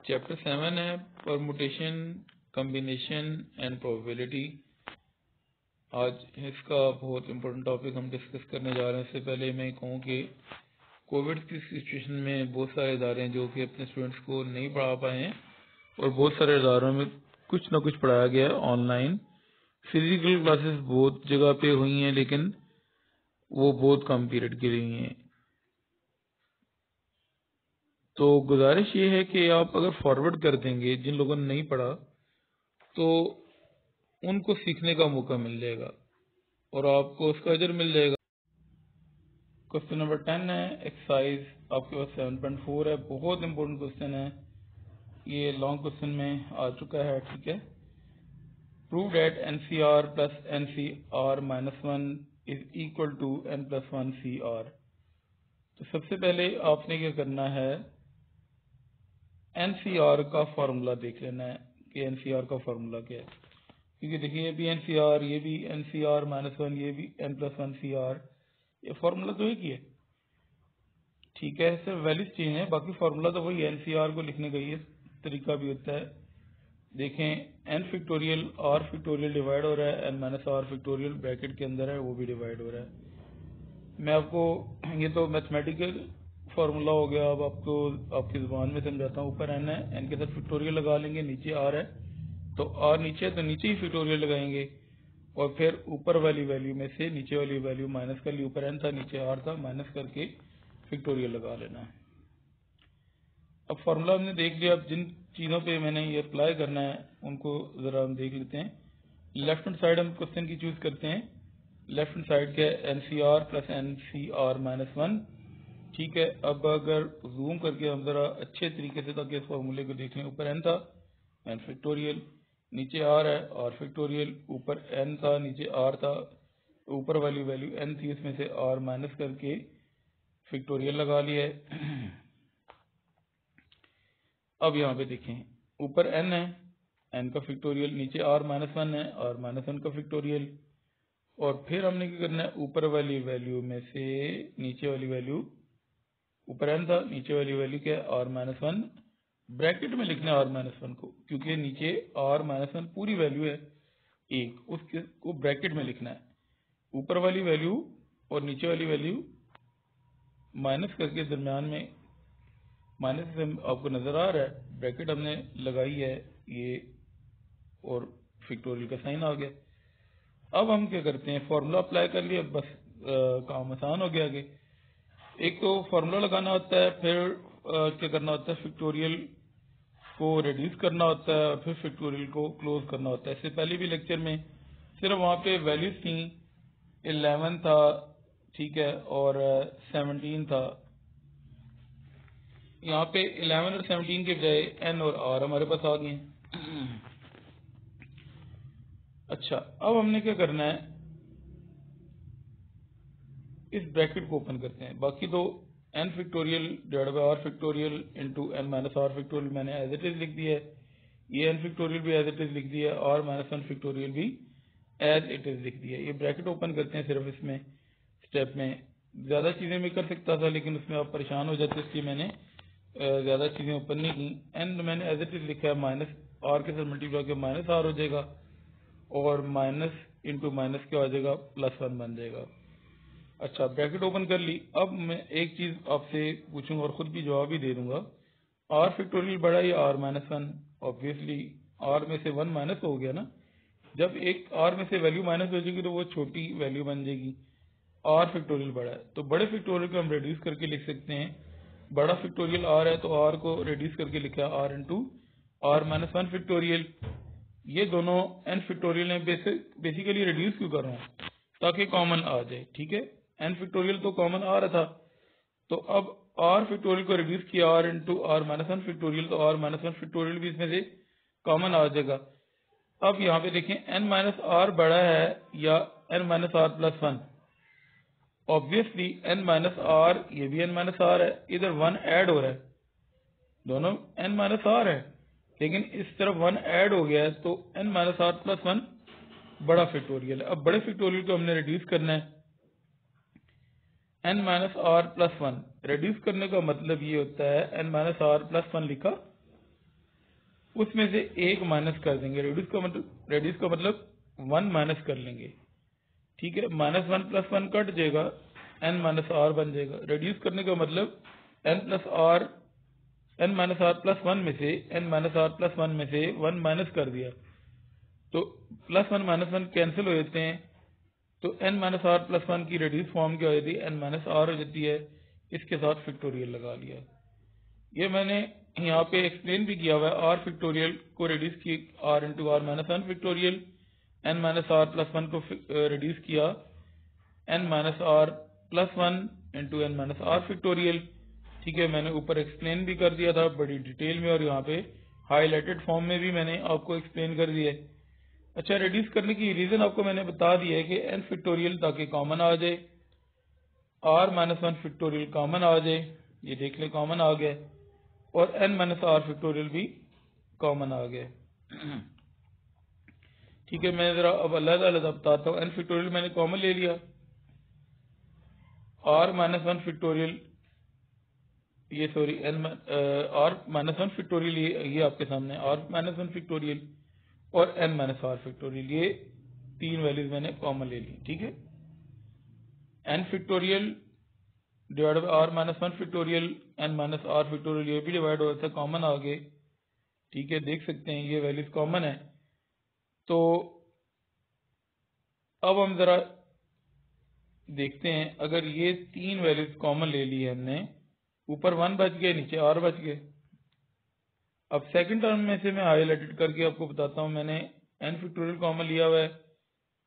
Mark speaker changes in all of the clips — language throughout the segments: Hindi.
Speaker 1: चैप्टर 7 है परमुटेशन, कम्बिनेशन एंड प्रोबेबिलिटी। आज इसका बहुत इम्पोर्टेंट टॉपिक हम डिस्कस करने जा रहे हैं। इससे पहले मैं कहूँ कि कोविड की सिचुएशन में बहुत सारे इदारे हैं जो कि अपने स्टूडेंट्स को नहीं पढ़ा पाए हैं, और बहुत सारे इदारों में कुछ ना कुछ पढ़ाया गया है ऑनलाइन। फिजिकल क्लासेस बहुत जगह पे हुई हैं, लेकिन वो बहुत कम पीरियड के लिए हैं। तो गुजारिश ये है कि आप अगर फॉरवर्ड कर देंगे, जिन लोगों ने नहीं पढ़ा तो उनको सीखने का मौका मिल जाएगा और आपको उसका अजर मिल जाएगा। क्वेश्चन नंबर 10 है, एक्सरसाइज आपके पास 7.4 है। बहुत इंपॉर्टेंट क्वेश्चन है, ये लॉन्ग क्वेश्चन में आ चुका है। ठीक है, prove that NCR plus NCR minus 1 is equal to N plus 1 CR। तो सबसे पहले आपने क्या करना है, NCR का फॉर्मूला देख लेना है कि NCR का फॉर्मूला क्या है। क्योंकि देखिए, ये भी NCR, ये भी NCR माइनस 1, ये भी N प्लस 1 CR, ये फॉर्मूला तो एक ही है। ठीक है, सिर्फ वैल्यूज चेंज है, बाकी फॉर्मूला तो वही है। NCR को लिखने का ये तरीका भी होता है। देखें, N factorial R factorial divide हो रहा है, N minus R factorial bracket के अंदर है, वो भी डिवाइड हो रहा है। मैं आपको, ये तो मैथमेटिकल फॉर्मूला हो गया, अब आपको आपकी जुबान में समझाता हूँ। ऊपर N है, N के साथ फैक्टोरियल लगा लेंगे, नीचे R है तो R नीचे है तो नीचे ही फैक्टोरियल लगाएंगे, और फिर ऊपर वाली वैल्यू में से नीचे वाली वैल्यू माइनस कर ली। ऊपर N था, नीचे R था, माइनस करके फैक्टोरियल लगा लेना है। अब फॉर्मूला हमने देख लिया। अब जिन चीज़ों पे मैंने ये अप्लाई करना है उनको ज़रा हम देख लेते हैं। लेफ्ट हैंड साइड हम क्वेश्चन की चूज़ करते हैं। लेफ्ट हैंड साइड के NCR प्लस NCR माइनस 1। ठीक है, अब अगर जूम करके हम ज़रा अच्छे तरीके से ताकि इस फॉर्मूले को देख लें। ऊपर N था, N फैक्टोरियल, नीचे R है, R फैक्टोरियल, ऊपर N था, नीचे R था, ऊपर वाली वैल्यू N थी, उसमें से R माइनस करके फैक्टोरियल लगा लिया है। अब यहाँ पे देखें, ऊपर N है, N का फैक्टोरियल, नीचे R माइनस 1 है, R माइनस 1 का फैक्टोरियल, और फिर हमने क्या करना है, ऊपर वाली वैल्यू में से नीचे वाली वैल्यू, ऊपर N था, नीचे वाली वैल्यू क्या है, R माइनस 1, ब्रैकेट में लिखना है R माइनस 1 को, क्योंकि नीचे R माइनस 1 पूरी वैल्यू है एक, उसके को ब्रैकेट में लिखना है। ऊपर वाली वैल्यू और नीचे वाली वैल्यू माइनस करके दरम्यान में माइनस से आपको नजर आ रहा है, ब्रैकेट हमने लगाई है ये, और फैक्टोरियल का साइन आ गया। अब हम क्या करते हैं, फॉर्मूला अप्लाई कर लिया, बस काम आसान हो गया आगे। एक तो फॉर्मूला लगाना होता है, फिर क्या करना होता है, फैक्टोरियल को रिड्यूस करना होता है, और फिर फैक्टोरियल को क्लोज करना होता है। इससे पहले भी लेक्चर में सिर्फ वहाँ पे वैल्यूज थी, 11 था, ठीक है, और 17 था। यहाँ पे 11 और 17 के बजाय N और R हमारे पास आ गए हैं। अच्छा, अब हमने क्या करना है, इस ब्रैकेट को ओपन करते हैं। बाकी तो N factorial divide by R factorial into N minus R factorial मैंने एज इट इज लिख दिया है, ये N फैक्टोरियल भी एज इट इज लिख दिया है, R माइनस 1 फैक्टोरियल भी एज इट इज लिख दिया है। ये ब्रैकेट ओपन करते हैं सिर्फ इसमें स्टेप में। ज्यादा चीजें मैं कर सकता था, लेकिन उसमें आप परेशान हो जाते, इसलिए मैंने ज्यादा चीजें ओपन नहीं की। N मैंने एज इट इज लिखा है, माइनस R के साथ मल्टीप्लाई के माइनस R हो जाएगा, और माइनस इंटू माइनस क्या हो जाएगा, प्लस 1 बन जाएगा। अच्छा, ब्रैकेट ओपन कर ली। अब मैं एक चीज आपसे पूछूंगा और खुद भी जवाब ही दे दूंगा, R फैक्टोरियल बड़ा या R माइनस 1? ऑब्वियसली R में से 1 माइनस हो गया ना। जब एक R में से वैल्यू माइनस हो जाएगी तो वो छोटी वैल्यू बन जाएगी। R फैक्टोरियल बड़ा है तो बड़े फैक्टोरियल को हम रिड्यूस करके लिख सकते हैं। बड़ा फैक्टोरियल R है तो R को रिड्यूस करके लिखा R into R minus 1 factorial. ये दोनों N फैक्टोरियल है, बेसिकली रिड्यूस क्यों कर रहा हूँ, ताकि कॉमन आ जाए। ठीक है, N फैक्टोरियल तो कॉमन आ रहा था, तो अब R फैक्टोरियल को रिड्यूस किया R into R minus 1 factorial, तो R माइनस 1 फैक्टोरियल भी इसमें से कॉमन आ जाएगा। अब यहाँ पे देखें, N माइनस R बड़ा है या N minus R plus 1? Obviously N minus R, ये भी N माइनस R है, इधर 1 ऐड हो रहा है, दोनों N माइनस R है, लेकिन इस तरफ 1 ऐड हो गया है, तो N माइनस R प्लस 1 बड़ा फैक्टोरियल है। अब बड़े फैक्टोरियल को हमने रिड्यूस करना है n minus r plus 1। Reduce करने का मतलब ये होता है n माइनस आर प्लस 1 लिखा, उसमें से एक माइनस कर देंगे। रिड्यूस का मतलब 1 माइनस कर लेंगे, ठीक है। माइनस 1 प्लस 1 कट जाएगा, n माइनस आर बन जाएगा। रिड्यूस करने का मतलब n माइनस आर प्लस 1 में से n माइनस आर प्लस 1 में से 1 माइनस कर दिया, तो प्लस 1 माइनस 1 कैंसिल हो जाते हैं, तो n माइनस आर प्लस 1 की रिड्यूस फॉर्म क्या हो जाती है, n माइनस आर हो जाती है। इसके साथ फैक्टोरियल लगा लिया। ये मैंने यहाँ पे एक्सप्लेन भी किया हुआ है। आर फैक्टोरियल को रिड्यूस की r into r minus 1 factorial, n minus r plus 1 को रिड्यूस किया n minus r plus 1 into n minus r factorial, ठीक है। मैंने ऊपर एक्सप्लेन भी कर दिया था बड़ी डिटेल में, और यहाँ पे हाईलाइटेड फॉर्म में भी मैंने आपको एक्सप्लेन कर दिया है। अच्छा, रिड्यूस करने की रीजन आपको मैंने बता दिया है कि n फैक्टोरियल ताकि कॉमन आ जाए, r माइनस 1 फैक्टोरियल कॉमन आ जाए, ये देख ले कॉमन आ गया, और n माइनस आर फैक्टोरियल भी कॉमन आ गया, ठीक है। मैं जरा अब अलग बताता हूँ। n फैक्टोरियल मैंने कॉमन ले लिया, r माइनस 1 फैक्टोरियल, ये सॉरी r माइनस 1 फैक्टोरियल, ये आपके सामने r माइनस 1 फैक्टोरियल और n माइनस आर फैक्टोरियल, ये तीन वैल्यूज मैंने कॉमन ले ली, ठीक है। n factorial divide by r minus 1 factorial, n minus r factorial, ये भी डिवाइड हो जाता है, कॉमन आ गए, ठीक है। देख सकते हैं ये वैल्यूज कॉमन है। तो अब हम जरा देखते हैं, अगर ये तीन वैल्यूज कॉमन ले ली है हमने, ऊपर 1 बच गए, नीचे r बच गए। अब सेकंड टर्म में से मैं हाईलाइटेड करके आपको बताता हूं। मैंने n फैक्टोरियल कॉमन लिया हुआ है,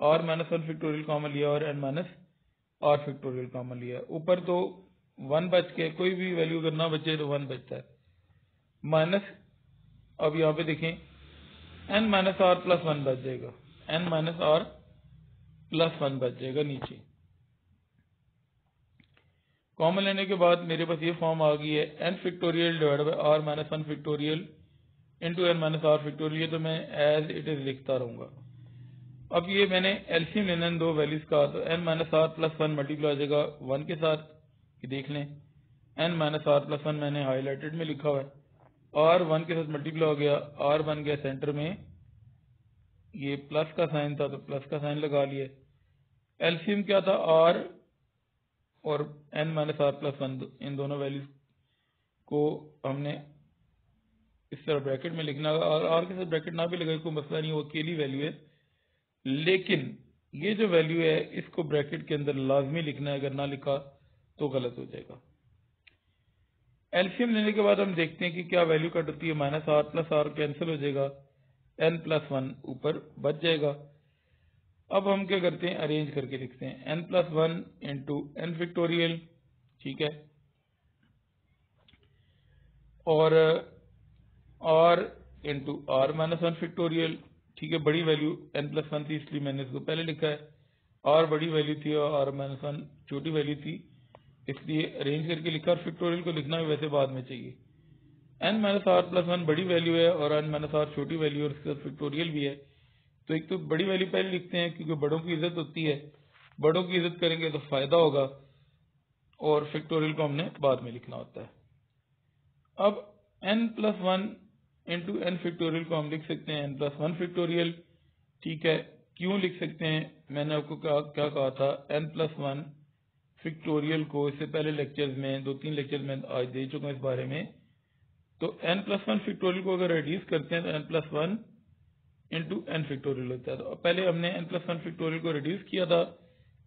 Speaker 1: r माइनस 1 फैक्टोरियल कॉमन लिया और n minus r factorial common लिया। ऊपर तो 1 बच के, कोई भी वैल्यू अगर ना बचे तो 1 बचता है, माइनस, अब यहाँ पे देखें n माइनस आर प्लस 1 बच जाएगा, n माइनस आर प्लस 1 बच जाएगा नीचे। कॉमन लेने के बाद मेरे पास ये फॉर्म आ गई है, n factorial divide by r minus 1 factorial into n minus r factorial. ये तो मैं एज इट इज लिखता रहूंगा। अब ये मैंने एलसीएम लेना दो वैल्यूज का, तो n minus r plus 1 multiply हो जाएगा 1 के साथ, कि देख लें n माइनस आर प्लस 1 मैंने हाईलाइटेड में लिखा हुआ है, और 1 के साथ मल्टीप्लाई हो गया, r बन गया सेंटर में, ये प्लस का साइन था तो प्लस का साइन लगा लिया। एलसीएम क्या था, r और n माइनस आर प्लस 1, इन दोनों वैल्यूज को हमने इस तरह ब्रैकेट में लिखना, और r के साथ ब्रैकेट ना भी लगाए कोई मसला नहीं, वो अकेली वैल्यू है। लेकिन ये जो वैल्यू है इसको ब्रैकेट के अंदर लाजमी लिखना है, अगर ना लिखा तो गलत हो जाएगा। एलसीएम लेने के बाद हम देखते हैं कि क्या वैल्यू कट होती है। Minus r plus r cancel हो जाएगा, n प्लस 1 ऊपर बच जाएगा। अब हम क्या करते हैं, अरेंज करके लिखते हैं n plus 1 into n factorial, ठीक है, और r into r minus 1 factorial, ठीक है। बड़ी वैल्यू n प्लस 1 थी इसलिए मैंने इसको पहले लिखा है, r बड़ी वैल्यू थी और r माइनस 1 छोटी वैल्यू थी, इसलिए अरेंज करके लिखा। और फैक्टोरियल को लिखना भी वैसे बाद में चाहिए। n माइनस आर प्लस 1 बड़ी वैल्यू है और n माइनस आर छोटी वैल्यू, और इसके साथ फैक्टोरियल भी है। तो एक तो बड़ी वैल्यू पहले लिखते हैं क्योंकि बड़ों की इज्जत होती है, बड़ों की इज्जत करेंगे तो फायदा होगा, और फैक्टोरियल को हमने बाद में लिखना होता है। अब n plus 1 into n factorial को हम लिख सकते हैं n प्लस 1 फैक्टोरियल, ठीक है। क्यों लिख सकते हैं, मैंने आपको क्या कहा था, n प्लस 1 फैक्टोरियल को इससे पहले लेक्चर्स में, 2-3 लेक्चर में आज दे चुका हूं इस बारे में। तो n प्लस 1 फैक्टोरियल को अगर रिड्यूस करते हैं तो n plus 1 into n factorial होता है। तो पहले हमने n प्लस 1 फैक्टोरियल को रिड्यूस किया था,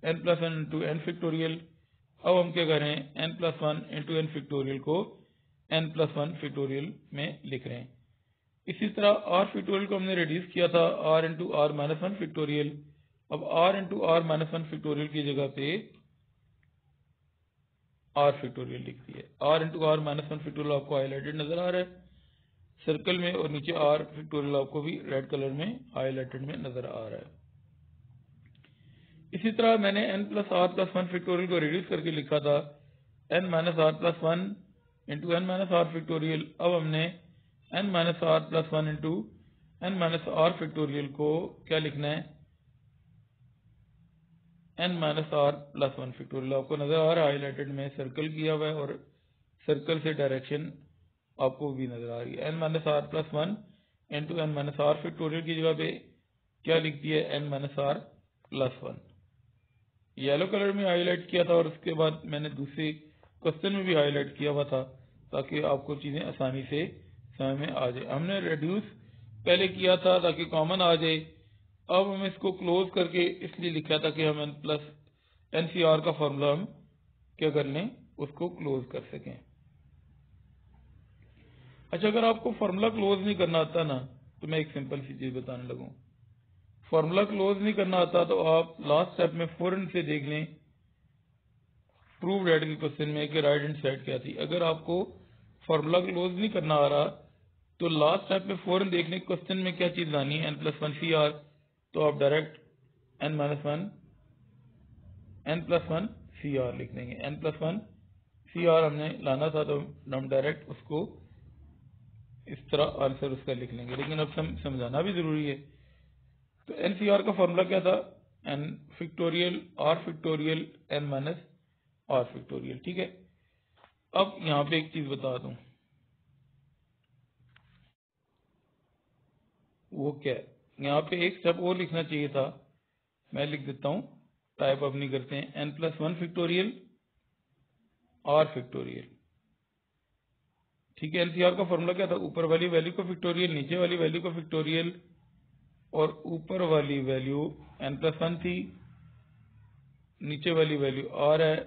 Speaker 1: n plus 1 into n factorial. अब हम क्या करें, n plus 1 into n factorial को n प्लस 1 फैक्टोरियल में लिख रहे हैं। इसी तरह r फैक्टोरियल को हमने रिड्यूस किया था r into r minus 1 factorial. अब r into r minus 1 factorial की जगह पे r फैक्टोरियल लिख दिया। r into r minus 1 factorial आपको हाईलाइटेड नजर आ रहा है सर्कल में, और नीचे r फैक्टोरियल आपको भी रेड कलर में हाईलाइटेड में नजर आ रहा है। इसी तरह मैंने n plus r plus 1 factorial को रिड्यूस करके लिखा था n minus r plus 1 into n minus r factorial. अब हमने n minus r plus 1 into n minus r factorial को क्या लिखना है, n minus r plus 1 factorial. आपको नजर आ रहा है हाईलाइटेड में सर्कल किया हुआ है और सर्कल से डायरेक्शन आपको भी नजर आ रही है। n minus r plus 1 into n minus r factorial की जगह पे क्या लिख दिया है, n minus r plus 1। Yellow colour में हाईलाइट किया था और उसके बाद मैंने दूसरे क्वेश्चन में भी हाईलाइट किया हुआ था ताकि आपको चीजें आसानी से समझ में आ जाए। हमने रेड्यूस पहले किया था ताकि कॉमन आ जाए। अब हम इसको क्लोज करके इसलिए लिखा था कि हम NCR का फॉर्मूला हम क्या कर लें, उसको क्लोज कर सकें। अच्छा, अगर आपको फॉर्मूला क्लोज नहीं करना आता ना, तो मैं एक सिंपल सी चीज बताने लगूं। फॉर्मूला क्लोज नहीं करना आता तो आप लास्ट स्टेप में फौरन से देख लें प्रूव डेट के क्वेश्चन में कि राइट हैंड साइड क्या थी। अगर आपको फॉर्मूला क्लोज नहीं करना आ रहा तो लास्ट स्टेप में फौरन देख लें क्वेश्चन में क्या चीज लानी है, n+1 CR, तो आप डायरेक्ट n-1 CR लिख देंगे। n+1 CR हमने लाना था तो हम डायरेक्ट उसको इस तरह आंसर उसका लिख लेंगे, लेकिन अब समझाना भी जरूरी है। तो NCR का फॉर्मूला क्या था, n factorial r factorial n minus r factorial. ठीक है, अब यहां पे एक चीज बता दूं, वो क्या है। यहाँ पे एक स्टेप और लिखना चाहिए था, मैं लिख देता हूं, टाइप अब नहीं करते हैं। n+1 factorial r factorial. ठीक है, NCR का फॉर्मूला क्या था, ऊपर वाली वैल्यू को फैक्टोरियल, नीचे वाली वैल्यू को फैक्टोरियल, और ऊपर वाली वैल्यू n+1 थी, नीचे वाली वैल्यू r है,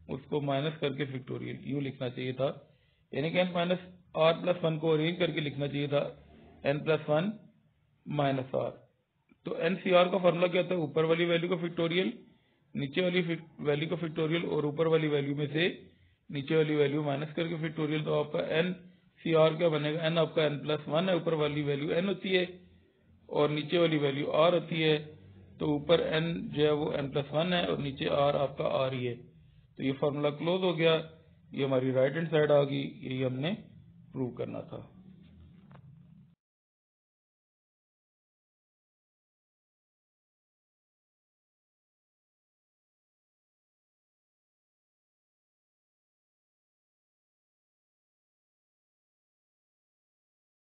Speaker 1: उसको माइनस करके फैक्टोरियल यूं लिखना चाहिए था। यानी कि n माइनस r प्लस 1 को अरेंज करके लिखना चाहिए था n+1 माइनस r। तो NCR का फॉर्मूला क्या था, ऊपर वाली वैल्यू को फैक्टोरियल, नीचे वाली वैल्यू को फैक्टोरियल, और ऊपर वाली वैल्यू में से नीचे वाली वैल्यू माइनस करके फैक्टोरियल। तो आपका NCR क्या बनेगा, n आपका n+1 है, ऊपर वाली वैल्यू n होती है और नीचे वाली वैल्यू r होती है। तो ऊपर n जो है वो n+1 है और नीचे r आपका r ही है। तो ये फॉर्मूला क्लोज हो गया, ये हमारी राइट हैंड साइड आ गई, यही हमने प्रूव करना था।